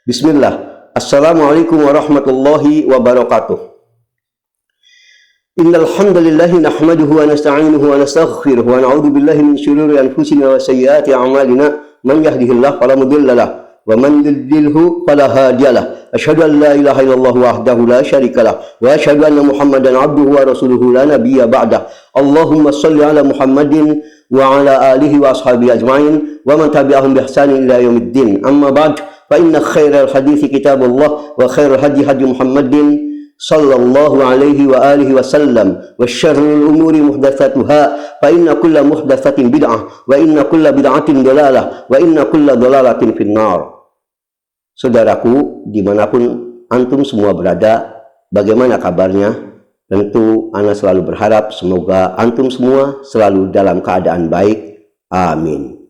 Bismillah. Assalamualaikum warahmatullahi wabarakatuh. Innal hamdalillah nahmaduhu wa nasta'inuhu wa nastaghfiruh wa na'udzu billahi min shururi anfusina wa sayyiati a'malina. Man yahdihillahu fala mudilla lahu wa man yudlilhu fala hadiyalah. Asyhadu an la ilaha illallah wahdahu la syarikalah wa asyhadu anna Muhammadan 'abduhu wa rasuluhu la nabiyya ba'dah. Allahumma shalli ala Muhammadin wa ala alihi wa ashabihi ajma'in wa man tabi'ahum bi ihsanin ila yaumiddin. Amma ba'd. Fa inna khairal hadithi kitabullah wa khairal hadi Muhammadin sallallahu alaihi wa alihi wasallam wa syarrul umuri muhdatsatuha fa inna kulla muhdatsatin bid'ah wa inna kulla bid'atin dalalah wa inna kulla dalalatin finnar. Saudaraku, dimanapun antum semua berada, bagaimana kabarnya? Tentu ana selalu berharap semoga antum semua selalu dalam keadaan baik. Amin.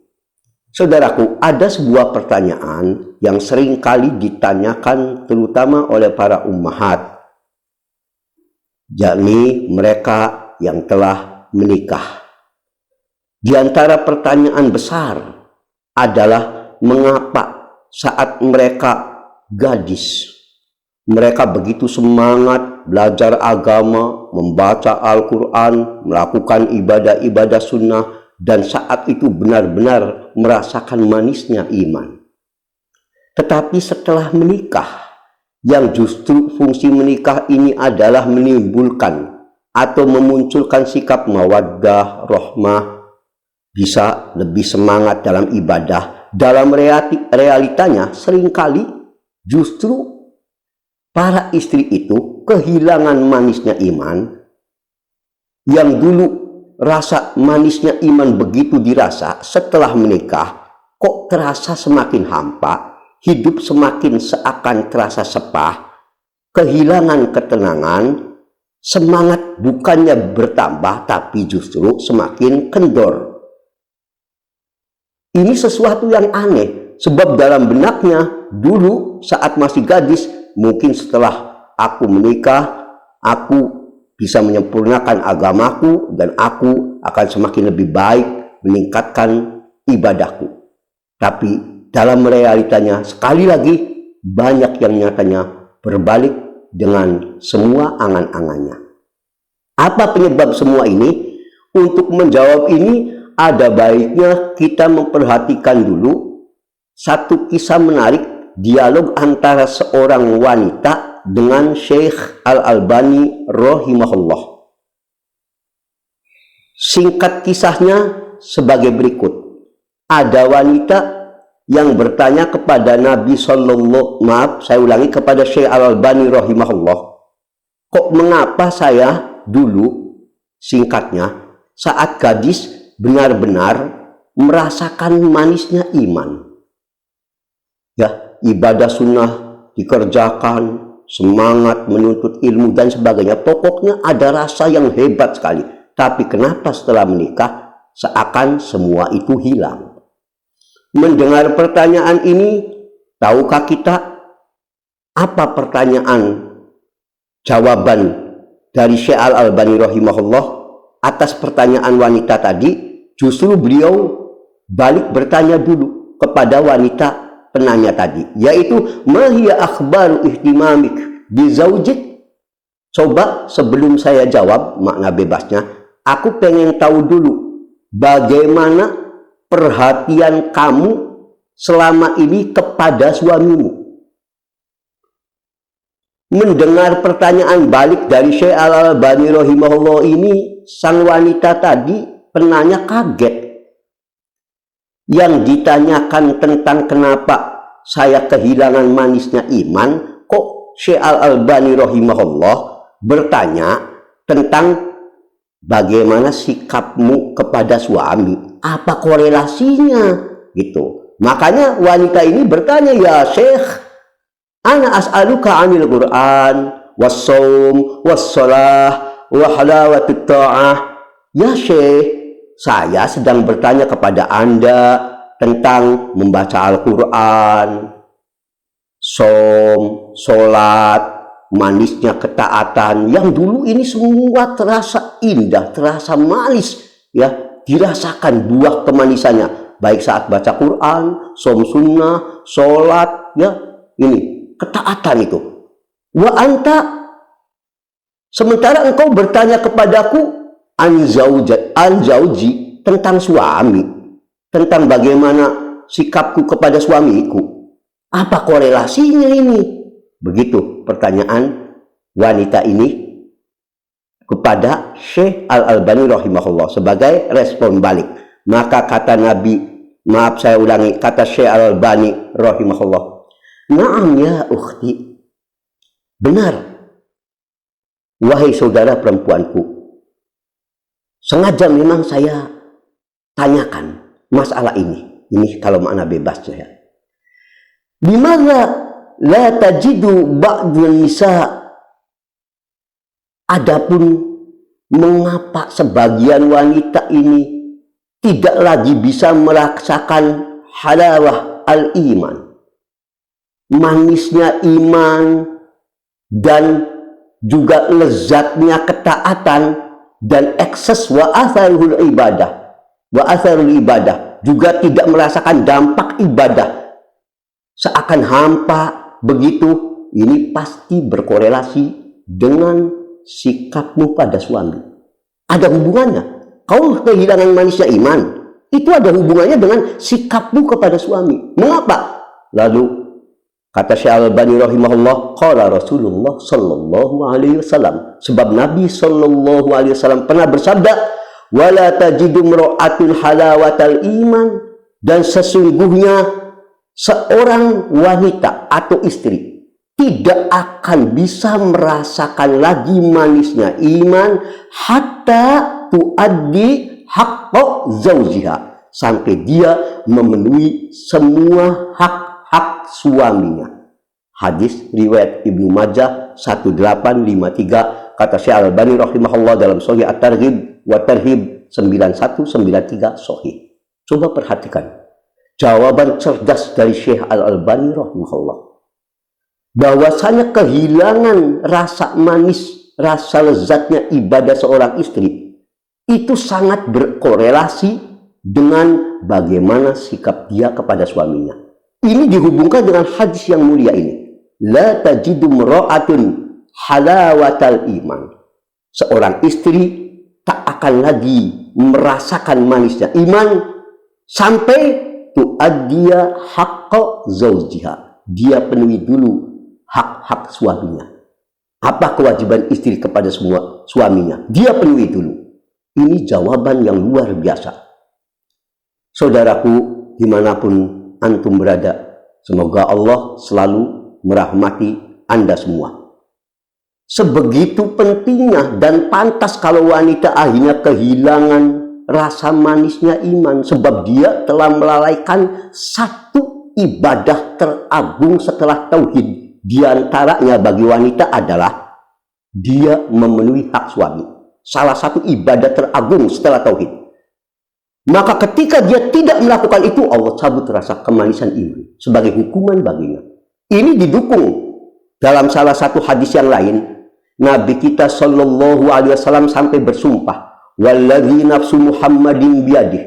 Saudaraku, ada sebuah pertanyaan yang sering kali ditanyakan terutama oleh para ummahat, yakni mereka yang telah menikah. Di antara pertanyaan besar adalah mengapa saat mereka gadis, mereka begitu semangat belajar agama, membaca Al-Quran, melakukan ibadah-ibadah sunnah, dan saat itu benar-benar merasakan manisnya iman. Tetapi setelah menikah, yang justru fungsi menikah ini adalah menimbulkan atau memunculkan sikap mawaddah, rahmah, bisa lebih semangat dalam ibadah. Dalam realitanya seringkali justru para istri itu kehilangan manisnya iman. Yang dulu rasa manisnya iman begitu dirasa, setelah menikah kok terasa semakin hampa, hidup semakin seakan terasa sepah, kehilangan ketenangan, semangat bukannya bertambah tapi justru semakin kendor. Ini sesuatu yang aneh, sebab dalam benaknya dulu saat masih gadis, mungkin setelah aku menikah, aku bisa menyempurnakan agamaku dan aku akan semakin lebih baik meningkatkan ibadahku. Tapi dalam realitanya sekali lagi banyak yang nyatanya berbalik dengan semua angan-angannya. Apa penyebab semua ini? Untuk menjawab ini ada baiknya kita memperhatikan dulu satu kisah menarik dialog antara seorang wanita dengan Syekh Al-Albani rahimahullah. Singkat kisahnya sebagai berikut. Ada wanita yang bertanya kepada Nabi kepada Syekh Al-Albani rahimahullah, kok mengapa saya dulu, singkatnya, saat gadis benar-benar merasakan manisnya iman. Ya, ibadah sunnah dikerjakan, semangat menuntut ilmu dan sebagainya, pokoknya ada rasa yang hebat sekali. Tapi kenapa setelah menikah seakan semua itu hilang? Mendengar pertanyaan ini, tahukah kita apa pertanyaan jawaban dari Syekh Al-Albani rahimahullah atas pertanyaan wanita tadi? Justru beliau balik bertanya dulu kepada wanita penanya tadi, yaitu mahiya akhbaru ihtimamik bizaujik. Coba sebelum saya jawab makna bebasnya, aku pengen tahu dulu bagaimana perhatian kamu selama ini kepada suamimu. Mendengar pertanyaan balik dari Syekh Al-Albani rahimahullah ini, sang wanita tadi penanya kaget. Yang ditanyakan tentang kenapa saya kehilangan manisnya iman, kok Syekh Al-Albani rahimahullah bertanya tentang bagaimana sikapmu kepada suami, apa korelasinya gitu. Makanya wanita ini bertanya, ya Syekh, ana as'aluka 'anil Qur'an was-shaum was-shalah wa halawatut ta'ah. Ya Syekh, saya sedang bertanya kepada Anda tentang membaca Al-Quran, som, sholat, manisnya ketaatan, yang dulu ini semua terasa indah, terasa manis, ya, dirasakan buah kemanisannya, baik saat baca Quran, som sunnah, sholat, ya, Ini ketaatan itu. Wa anta, sementara engkau bertanya kepadaku an zauji, tentang suami, tentang bagaimana sikapku kepada suamiku. Apa korelasinya ini? Begitu pertanyaan wanita ini kepada Syekh Al-Albani rahimahullah sebagai respon balik. Maka kata Nabi, maaf saya ulangi, kata Syekh Al-Albani rahimahullah, "Na'am ya ukhti." Benar, wahai saudara perempuanku. Sengaja memang saya tanyakan masalah ini. Ini kalau makna bebasnya ya. Bimadza la tajidu ba'dun nisa. Adapun mengapa sebagian wanita ini tidak lagi bisa merasakan halawah al-iman, manisnya iman, dan juga lezatnya ketaatan, dan ekses wa atharul ibadah, juga tidak merasakan dampak ibadah, seakan hampa begitu. Ini pasti berkorelasi dengan sikapmu pada suami. Ada hubungannya. Kau kehilangan manisnya iman, itu ada hubungannya dengan sikapmu kepada suami. Mengapa? Lalu kata Syekh Al-Albani rahimahullah, qala Rasulullah sallallahu alaihi wasallam, sebab Nabi sallallahu alaihi wasallam pernah bersabda, wala tajidu mra'atun halawatal iman, dan sesungguhnya seorang wanita atau istri tidak akan bisa merasakan lagi manisnya iman hatta tuaddi haqqa zaujiha, sampai dia memenuhi semua hak-hak suaminya. Hadis riwayat Ibnu Majah 1853, kata Syekh Al-Albani rahimahullah dalam Sahih At-Targhib wa Tarhib 9193 sahih. Coba perhatikan jawaban cerdas dari Syekh Al-Albani rahimahullah, bahwasanya kehilangan rasa manis, rasa lezatnya ibadah seorang istri itu sangat berkorelasi dengan bagaimana sikap dia kepada suaminya. Ini dihubungkan dengan hadis yang mulia ini, la tajidu mra'atun halawatal iman. Seorang istri tak akan lagi merasakan manisnya iman sampai tu'addiya haqqa zaujiha, dia penuhi dulu hak-hak suaminya. Apa kewajiban istri kepada semua suaminya? Dia penuhi dulu. Ini jawaban yang luar biasa. Saudaraku, dimanapun antum berada, semoga Allah selalu merahmati Anda semua. Sebegitu pentingnya dan pantas kalau wanita akhirnya kehilangan rasa manisnya iman, sebab dia telah melalaikan satu ibadah teragung setelah tauhid. Di antaranya bagi wanita adalah dia memenuhi hak suami. Salah satu ibadah teragung setelah tauhid. Maka ketika dia tidak melakukan itu, Allah cabut rasa kemanisan iman sebagai hukuman baginya. Ini didukung dalam salah satu hadis yang lain. Nabi kita sallallahu alaihi wasallam sampai bersumpah, walladzi nafsu Muhammadin biyadih,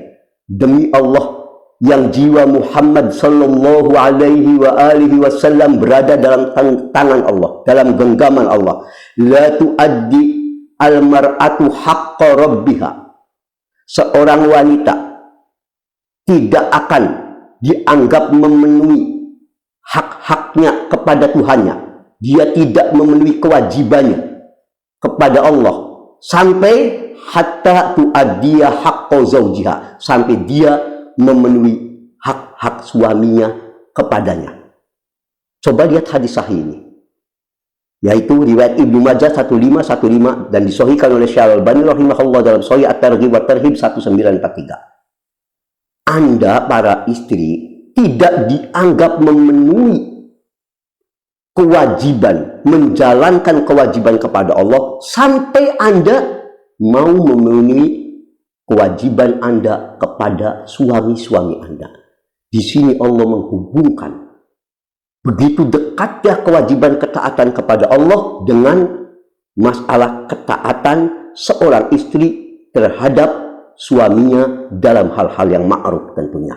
demi Allah yang jiwa Muhammad sallallahu alaihi wa alihi wasallam berada dalam tangan Allah, dalam genggaman Allah, la tuaddi al-mar'atu haqqa rabbiha, seorang wanita tidak akan dianggap memenuhi hak-haknya kepada Tuhannya, dia tidak memenuhi kewajibannya kepada Allah sampai hatta tuaddiya haqqa zaujiha, sampai dia memenuhi hak-hak suaminya kepadanya. Coba lihat hadis sahih ini, yaitu riwayat Ibnu Majah 1515 dan disahihkan oleh Syekh Al-Albani rahimahullah dalam Sahih At-Targhib wa Tarhib 1943. Anda para istri tidak dianggap memenuhi kewajiban, menjalankan kewajiban kepada Allah sampai Anda mau memenuhi kewajiban Anda kepada suami-suami Anda. Di sini Allah menghubungkan begitu dekatnya kewajiban ketaatan kepada Allah dengan masalah ketaatan seorang istri terhadap suaminya dalam hal-hal yang ma'ruf tentunya.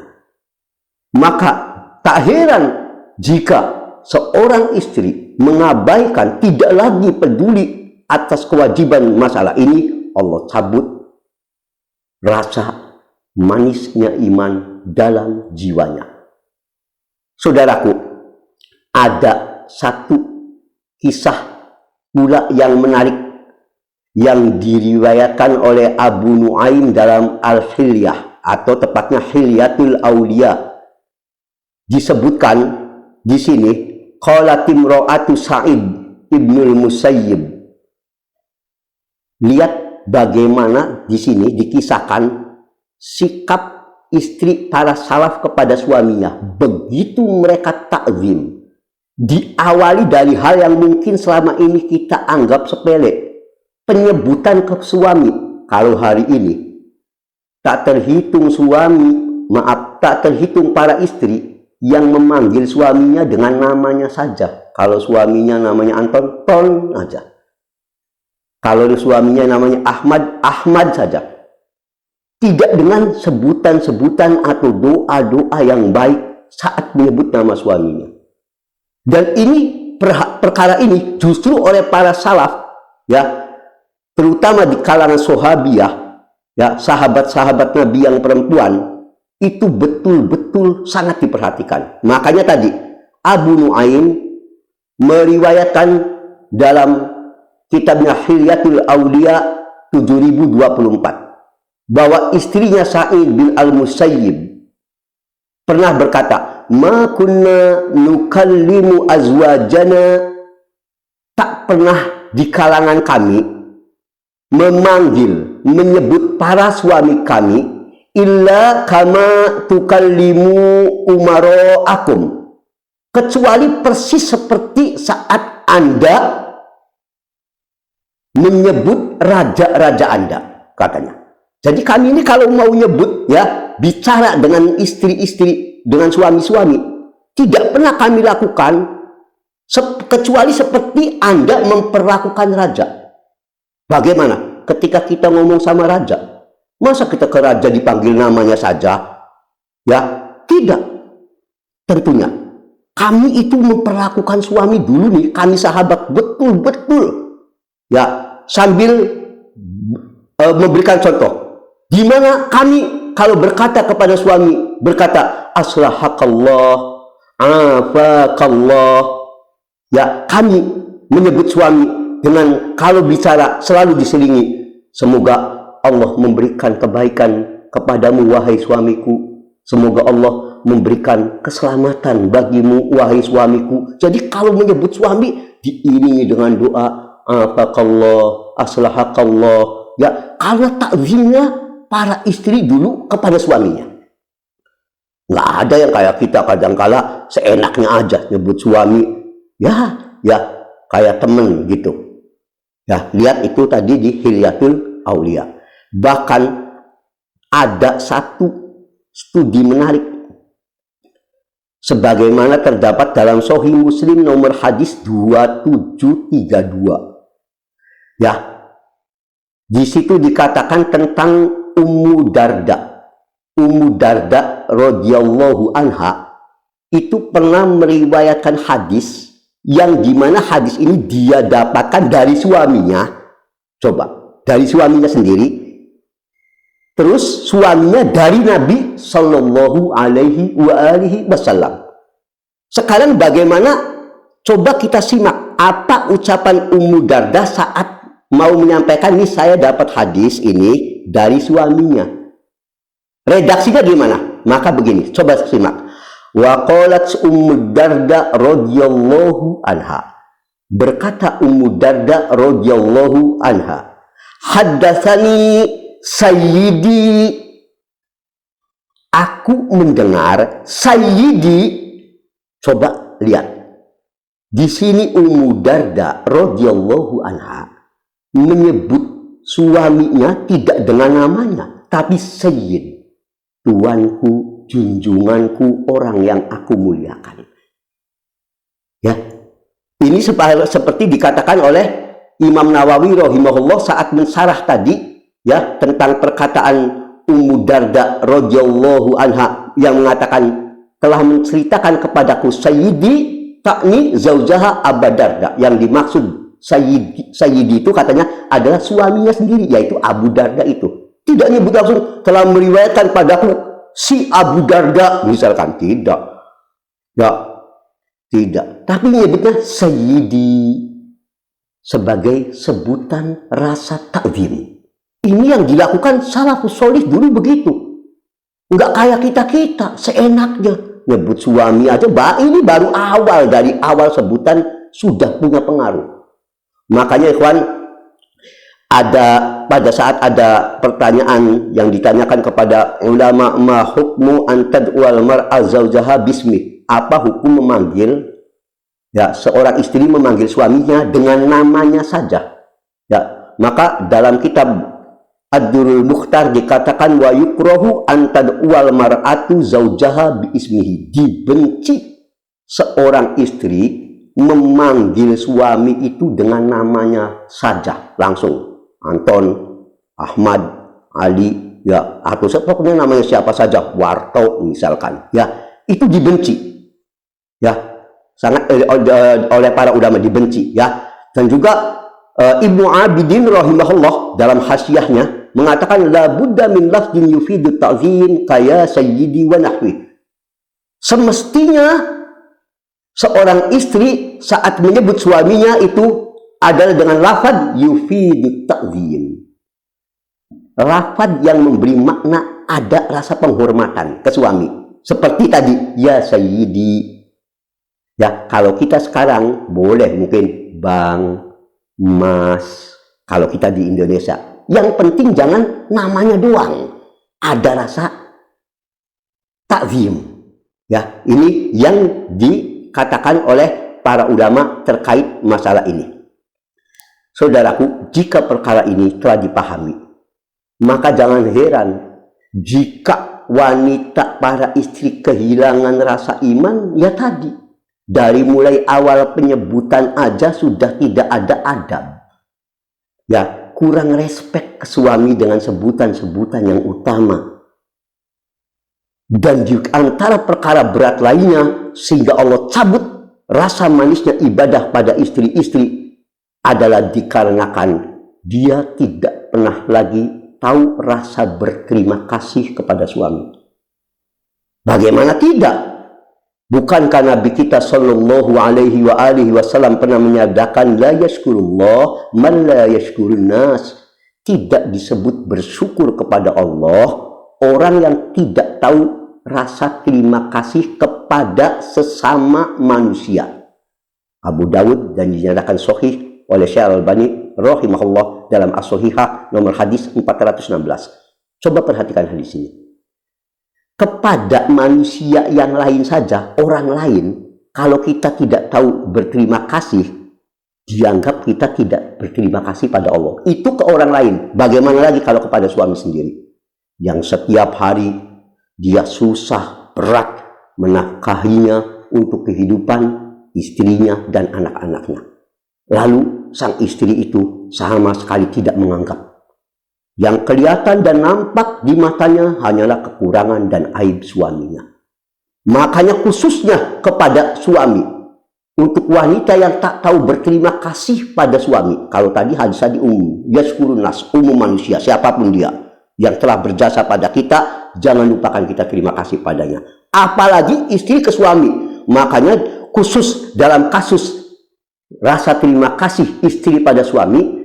Maka tak heran jika seorang istri mengabaikan, tidak lagi peduli atas kewajiban masalah ini, Allah cabut rasa manisnya iman dalam jiwanya. Saudaraku, ada satu kisah pula yang menarik yang diriwayatkan oleh Abu Nuaim dalam Al-Hilyah, atau tepatnya Hilyatul Auliya. Disebutkan di sini, qalat imra'atu Sa'id ibnul Musayyib. Lihat bagaimana di sini dikisahkan sikap istri para salaf kepada suaminya. Begitu mereka takzim, diawali dari hal yang mungkin selama ini kita anggap sepele. Penyebutan ke suami. Kalau hari ini tak terhitung tak terhitung para istri yang memanggil suaminya dengan namanya saja. Kalau suaminya namanya Anton, Ton aja. Kalau suaminya namanya Ahmad, Ahmad saja. Tidak dengan sebutan-sebutan atau doa-doa yang baik saat menyebut nama suaminya. Dan ini perkara ini justru oleh para salaf, ya, terutama di kalangan sahabiyah, ya, sahabat-sahabat Nabi yang perempuan, itu betul-betul sangat diperhatikan. Makanya tadi Abu Nuaim meriwayatkan dalam kitabnya Hilyatul Auliya 7024 bahwa istrinya Sa'id bin Al-Musayyib pernah berkata, "Ma kunna nukallimu azwajana," tak pernah di kalangan kami memanggil, menyebut para suami kami, illa kama tukallimu umara'akum, kecuali persis seperti saat Anda menyebut raja-raja Anda, katanya. Jadi kami ini kalau mau nyebut, ya, bicara dengan istri-istri, dengan suami-suami, tidak pernah kami lakukan kecuali seperti Anda memperlakukan raja. Bagaimana ketika kita ngomong sama raja? Masa kita ke raja dipanggil namanya saja? Ya, tidak. Tentunya kami itu memperlakukan suami dulu nih, kami sahabat betul-betul, ya, sambil memberikan contoh. Di mana kami kalau berkata kepada suami, berkata aslahakallah, afakallah, ya, kami menyebut suami dengan kalau bicara selalu diselingi, semoga Allah memberikan kebaikan kepadamu wahai suamiku, semoga Allah memberikan keselamatan bagimu wahai suamiku. Jadi kalau menyebut suami diiringi dengan doa afakallah, aslahakallah, ya, karena takzimnya para istri dulu kepada suaminya. Nggak ada yang kayak kita kadangkala seenaknya aja nyebut suami, ya, kayak temen gitu. Ya, lihat itu tadi di Hilyatul Auliya. Bahkan ada satu studi menarik, sebagaimana terdapat dalam Sahih Muslim nomor hadis 2732. Ya, di situ dikatakan tentang Ummu Darda. Ummu Darda radhiyallahu anha itu pernah meriwayatkan hadis yang dimana hadis ini dia dapatkan dari suaminya. Coba, dari suaminya sendiri. Terus suaminya dari Nabi Sallallahu Alaihi Wasallam. Sekarang bagaimana? Coba kita simak apa ucapan Ummu Darda saat mau menyampaikan, nih saya dapat hadis ini dari suaminya. Redaksinya gimana? Maka begini, coba simak. Wa qalat Ummu Darda radhiyallahu anha. Berkata Ummu Darda radhiyallahu anha, haddatsani sayyidi, aku mendengar sayyidi. Coba lihat. Di sini Ummu Darda radhiyallahu anha menyebut suaminya tidak dengan namanya, tapi sayyid, tuanku, junjunganku, orang yang aku muliakan. Ya, ini seperti dikatakan oleh Imam Nawawi rahimahullah saat mensyarah tadi, ya, tentang perkataan Ummu Darda radhiyallahu anha yang mengatakan telah menceritakan kepadaku sayyidi, takni zaujaha Abu Darda. Yang dimaksud Sayyidi itu katanya adalah suaminya sendiri, yaitu Abu Darda itu. Tidak nyebut langsung telah meriwayatkan padaku si Abu Darda misalkan, tidak. Ya, tidak. Tapi menyebutnya Sayyidi sebagai sebutan rasa takzim. Ini yang dilakukan salafus sholih dulu begitu. Enggak kayak kita seenaknya nyebut suami aja. Ini baru awal, dari awal sebutan sudah punya pengaruh. Makanya ikhwan, pada saat ada pertanyaan yang ditanyakan kepada ulama, ma hukmu antad wal mar'a zaujaha bismi, apa hukum memanggil, ya, seorang istri memanggil suaminya dengan namanya saja, ya, maka dalam kitab Ad-Durrul Mukhtar dikatakan wa yukrahu antad wal mar'atu zaujaha bi ismihi, dibenci seorang istri memanggil suami itu dengan namanya saja langsung, Anton, Ahmad, Ali, ya, atau pokoknya namanya siapa saja, Warto misalkan, ya, itu dibenci, ya, sangat oleh para ulama dibenci, ya. Dan juga Ibnu Abidin rahimahullah dalam hasyiahnya mengatakan la budda min lafdin yufidu ta'zim kaya sayyidi wa nahwi. Semestinya seorang istri saat menyebut suaminya itu adalah dengan lafaz yufidu ta'zim, lafaz yang memberi makna ada rasa penghormatan ke suami, seperti tadi ya sayyidi. Ya, kalau kita sekarang boleh mungkin bang, mas, kalau kita di Indonesia. Yang penting jangan namanya doang, ada rasa takzim. Ya, ini yang dikatakan oleh para ulama terkait masalah ini. Saudaraku, jika perkara ini telah dipahami, maka jangan heran jika wanita para istri kehilangan rasa iman, ya tadi, dari mulai awal penyebutan aja sudah tidak ada adab. Ya, kurang respek ke suami dengan sebutan-sebutan yang utama. Dan di antara perkara berat lainnya, sehingga Allah cabut rasa manisnya ibadah pada istri-istri, adalah dikarenakan dia tidak pernah lagi tahu rasa berterima kasih kepada suami. Bagaimana tidak? Bukankah Nabi kita sallallahu alaihi wa alihi wasallam pernah menyatakan la yashkurullah man la yashkurun nas? Tidak disebut bersyukur kepada Allah orang yang tidak tahu rasa terima kasih kepada sesama manusia. Abu Dawud, dan dinyatakan sahih oleh Syekh Al-Albani rahimahullah dalam As-Sahihah nomor hadis 416. Coba perhatikan hadis ini. Kepada manusia yang lain saja, orang lain, kalau kita tidak tahu berterima kasih, dianggap kita tidak berterima kasih pada Allah. Itu ke orang lain. Bagaimana lagi kalau kepada suami sendiri, yang setiap hari dia susah berat menafkahinya untuk kehidupan istrinya dan anak-anaknya. Lalu sang istri itu sama sekali tidak menganggap. Yang kelihatan dan nampak di matanya hanyalah kekurangan dan aib suaminya. Makanya khususnya kepada suami, untuk wanita yang tak tahu berterima kasih pada suami, kalau tadi hadis tadi umum, yaskurun nas, umum manusia, siapapun dia yang telah berjasa pada kita, jangan lupakan kita terima kasih padanya. Apalagi istri ke suami. Makanya khusus dalam kasus rasa terima kasih istri pada suami,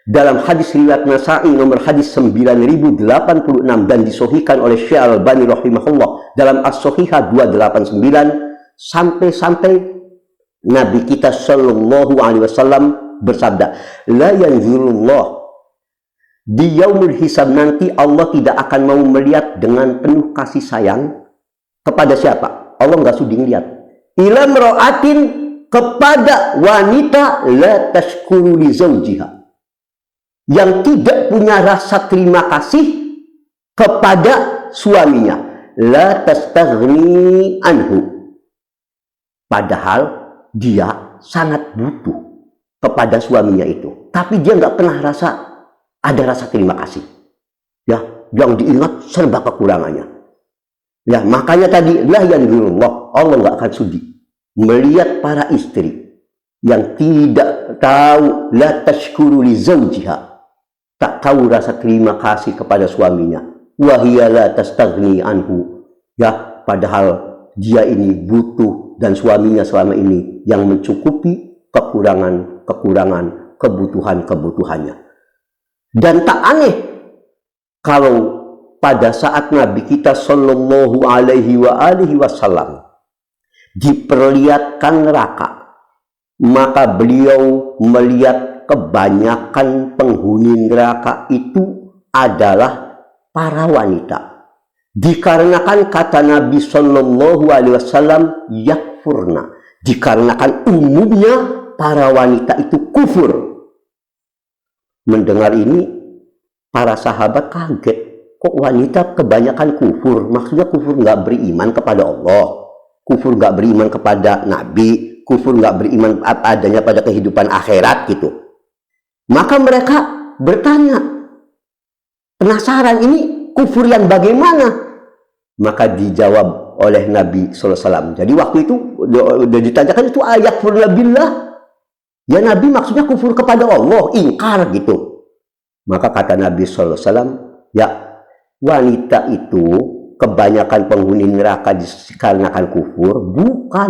dalam hadis riwayat Nasa'i nomor hadis 9086 dan disahihkan oleh Syekh Al-Albani rahimahullah dalam As-Sahihah 289, sampai Nabi kita sallallahu alaihi wasallam bersabda, la yanzurullah, di yaumul hisab nanti Allah tidak akan mau melihat dengan penuh kasih sayang kepada siapa? Allah nggak sudi ngelihat. Ila mra'atin, kepada wanita la tashkuru li zawjiha, yang tidak punya rasa terima kasih kepada suaminya, la tastaghni anhu, padahal dia sangat butuh kepada suaminya itu, tapi dia nggak pernah ada rasa terima kasih. Ya, yang diingat serba kekurangannya. Ya, makanya tadi la yanzurullah, Allah nggak akan sudi. melihat para istri yang tidak tahu la tashkuru li zawjiha, tak tahu rasa terima kasih kepada suaminya, wa hiya la tastaghni anhu, ya padahal dia ini butuh dan suaminya selama ini yang mencukupi kekurangan kebutuhannya. Dan tak aneh kalau pada saat Nabi kita Shallallahu Alaihi Wasallam diperlihatkan neraka, maka beliau melihat kebanyakan penghuni neraka itu adalah para wanita. Dikarenakan kata Nabi Shallallahu Alaihi Wasallam yakfurna, dikarenakan umumnya para wanita itu kufur. Mendengar ini para sahabat kaget, kok wanita kebanyakan kufur? Maksudnya kufur nggak beriman kepada Allah, kufur nggak beriman kepada Nabi, kufur nggak beriman adanya pada kehidupan akhirat gitu. Maka mereka bertanya, penasaran ini kufur yang bagaimana? Maka dijawab oleh Nabi SAW. Jadi waktu itu udah ditanyakan itu ayat billah. Ya Nabi maksudnya kufur kepada Allah, ingkar gitu. Maka kata Nabi SAW, ya wanita itu kebanyakan penghuni neraka dikarenakan kufur,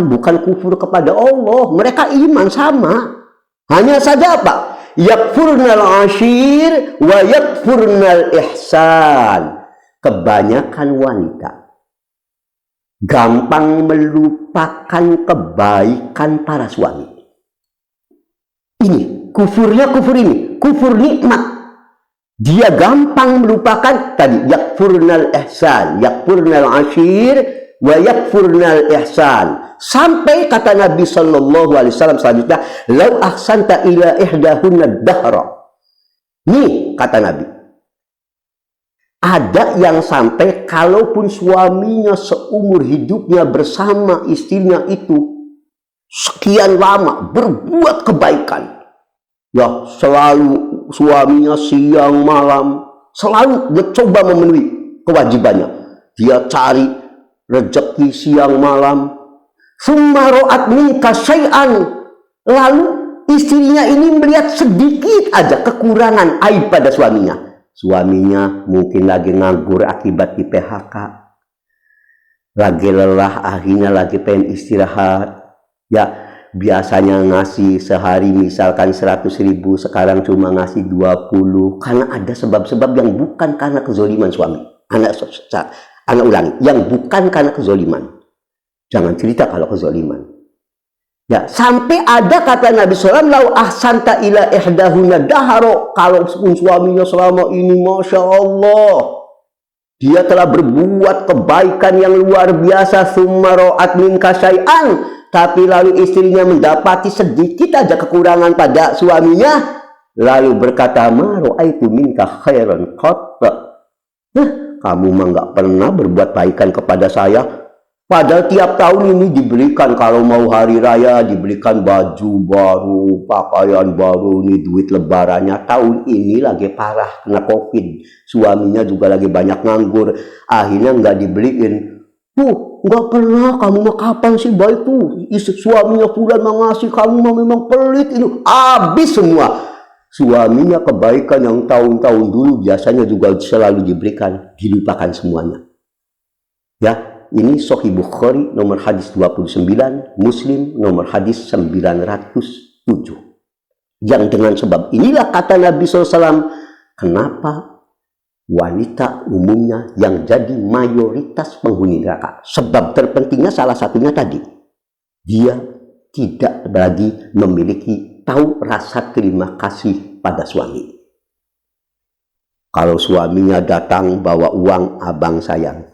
bukan kufur kepada Allah. Mereka iman sama. Hanya saja apa? Yakfurnal ashir wa yakfurnal ihsan. Kebanyakan wanita gampang melupakan kebaikan para suami. Ini kufurnya, kufur nikmat. Dia gampang melupakan tadi yakfurnal ihsan, yakfurnal ashir wa yakfurnal ihsan. Sampai kata Nabi Shallallahu Alaihi Wasallam selanjutnya, lau ahsanta ila ihdahunna dahra. Nih kata Nabi, ada yang sampai kalaupun suaminya seumur hidupnya bersama istrinya itu sekian lama berbuat kebaikan, ya selalu suaminya siang malam selalu mencoba memenuhi kewajibannya, dia cari rezeki siang malam, summa ra'at minka syai'an, lalu istrinya ini melihat sedikit aja kekurangan aib pada suaminya mungkin lagi nganggur akibat di PHK, lagi lelah, akhirnya lagi pengen istirahat, ya biasanya ngasih sehari misalkan 100.000, sekarang cuma ngasih 20, karena ada sebab-sebab yang bukan karena kezoliman suami. Anak ulangi, yang bukan karena kezoliman. Jangan cerita kalau kezoliman. Ya, sampai ada kata Nabi SAW, lau ahsanta ila ihdahuna daharo, kalau suaminya selama ini Masya Allah dia telah berbuat kebaikan yang luar biasa, summa ra'at minka syai'an, tapi lalu istrinya mendapati sedikit aja kekurangan pada suaminya, lalu berkata, ma ra'aitu minka khairan qatta, kamu mah nggak pernah berbuat baikan kepada saya. Padahal tiap tahun ini diberikan, kalau mau hari raya diberikan baju baru, pakaian baru, ini duit lebarannya. Tahun ini lagi parah kena COVID, suaminya juga lagi banyak nganggur, akhirnya nggak dibeliin. Tuh, nggak pernah, kamu mah kapan sih baik tuh? Suaminya bulan mengasih, kamu mah memang pelit. Ini habis semua. Suaminya kebaikan yang tahun-tahun dulu biasanya juga selalu diberikan, dilupakan semuanya. Ya. Ini Sahih Bukhari nomor hadis 29, Muslim nomor hadis 907. Yang dengan sebab inilah kata Nabi SAW, kenapa wanita umumnya yang jadi mayoritas penghuni neraka. Sebab terpentingnya salah satunya tadi, dia tidak lagi memiliki tahu rasa terima kasih pada suami. Kalau suaminya datang bawa uang, abang sayang.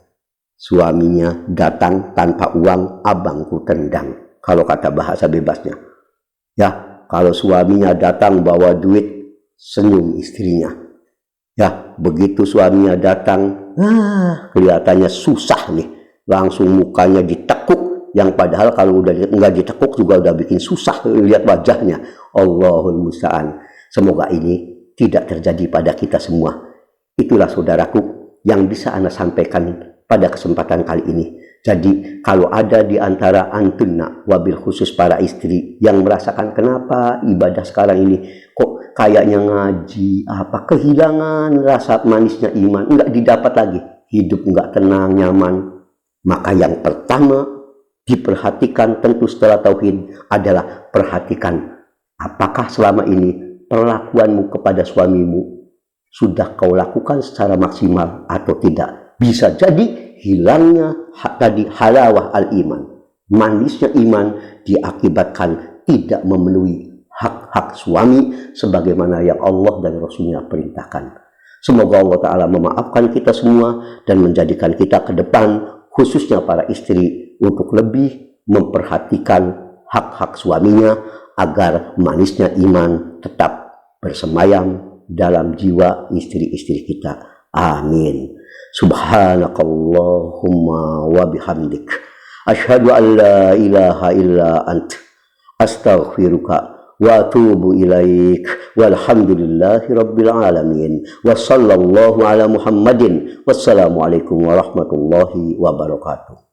Suaminya datang tanpa uang, abangku tendang, kalau kata bahasa bebasnya. Ya, kalau suaminya datang bawa duit, senyum istrinya. Ya, begitu suaminya datang, kelihatannya susah nih, langsung mukanya ditekuk, yang padahal kalau udah nggak ditekuk juga udah bikin susah lihat wajahnya. Allahul musta'an. Semoga ini tidak terjadi pada kita semua. Itulah saudaraku yang bisa Anda sampaikan pada kesempatan kali ini. Jadi kalau ada di antara antunna, wabil khusus para istri yang merasakan kenapa ibadah sekarang ini kok kayaknya ngaji, apa kehilangan rasa manisnya iman, enggak didapat lagi, hidup enggak tenang, nyaman, maka yang pertama diperhatikan tentu setelah tauhid adalah perhatikan apakah selama ini perlakuanmu kepada suamimu sudah kau lakukan secara maksimal atau tidak. Bisa jadi hilangnya tadi halawah al-iman, manisnya iman diakibatkan tidak memenuhi hak-hak suami sebagaimana yang Allah dan Rasulnya perintahkan. Semoga Allah Ta'ala memaafkan kita semua dan menjadikan kita ke depan, khususnya para istri, untuk lebih memperhatikan hak-hak suaminya agar manisnya iman tetap bersemayam dalam jiwa istri-istri kita. Amin. Subhanakallahumma wa bihamdik, asyhadu an la ilaha illa ant, astaghfiruka wa atubu ilaik, walhamdulillahi rabbil alamin, wa sallallahu ala Muhammadin, wassalamualaikum warahmatullahi wabarakatuh.